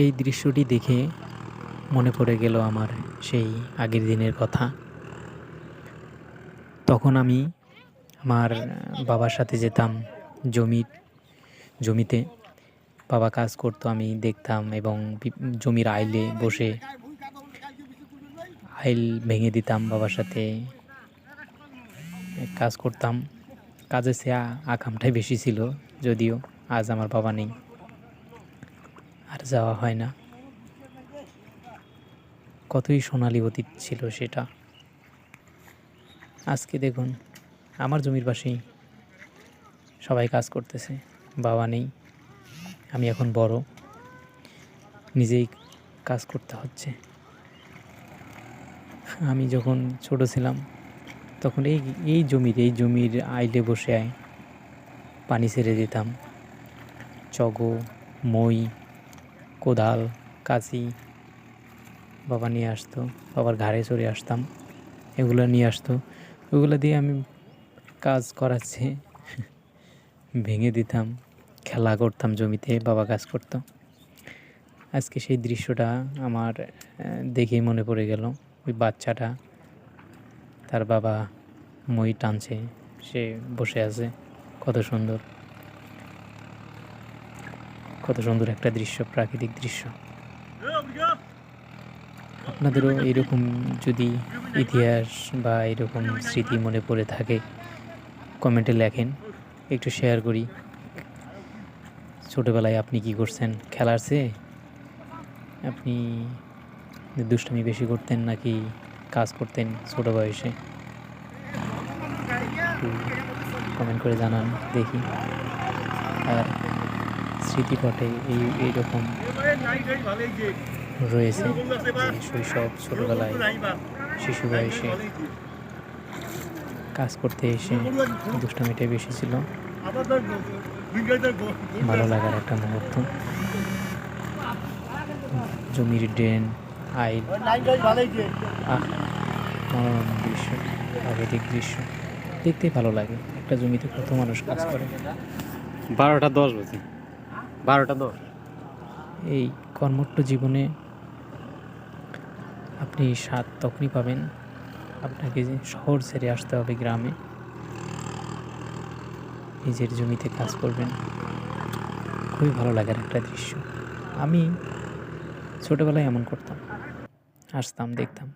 এই দৃশ্যটি দেখে মনে পড়ে গেল আমার সেই আগের দিনের কথা। তখন আমি আমার বাবার সাথে যেতাম জমিতে। বাবা কাজ করতো, আমি দেখতাম এবং জমির আইলে বসে আইল ভেঙে দিতাম, বাবার সাথে কাজ করতাম। কাজের চেয়ে আকামটাই বেশি ছিল, যদিও আজ আমার বাবা নেই, আর যাওয়া হয় না। কতই সোনালি অতীত ছিল সেটা। আজকে দেখুন আমার জমির পাশেই সবাই কাজ করতেছে, বাবা নেই, আমি এখন বড়, নিজেই কাজ করতে হচ্ছে। আমি যখন ছোট ছিলাম তখন এই জমির আইলে বসে পানি ছেড়ে দিতাম। চগো, মই, কোদাল, কাঁচি বাবা নিয়ে আসতো, বাবার ঘাড়ে চড়ে আসতাম, এগুলো নিয়ে আসতো। ওগুলো দিয়ে আমি কাজ করাচ্ছে ভেঙে দিতাম, খেলা করতাম জমিতে, বাবা কাজ করতো। আজকে সেই দৃশ্যটা আমার দেখেই মনে পড়ে গেল। ওই বাচ্চাটা, তার বাবা মই টানছে, সে বসে আছে। কত সুন্দর, কত সুন্দর একটা দৃশ্য, প্রাকৃতিক দৃশ্য। আপনাদেরও এরকম যদি ইতিহাস বা এরকম স্মৃতি মনে পড়ে থাকে, কমেন্টে লেখেন, একটু শেয়ার করি। ছোটোবেলায় আপনি কি করছেন? খেলার চেয়ে আপনি দুষ্টামি বেশি করতেন নাকি কাজ করতেন ছোটো বয়সে? একটু কমেন্ট করে জানান দেখি। আর স্মৃতিপটে এইরকম রয়েছে যে শৈশব, ছোটোবেলায়, শিশু বয়সে কাজ করতে এসে দুষ্টামিটাই বেশি ছিল। ভালো লাগার একটা মুহূর্ত। জমির ড্রেন, আইল, মনোরম দৃশ্য, প্রাকৃতিক দৃশ্য দেখতেই ভালো লাগে। একটা জমিতে কত মানুষ কাজ করে। 12টা 10 বাজে, 12টা 10। এই কর্মঠ জীবনে আপনি স্বাদ তখনই পাবেন, আপনাকে শহর ছেড়ে আসতে হবে গ্রামে, নিজের জমিতে কাজ করবেন। খুবই ভালো লাগার একটা দৃশ্য। আমি ছোটোবেলায় এমন করতাম, আসতাম, দেখতাম।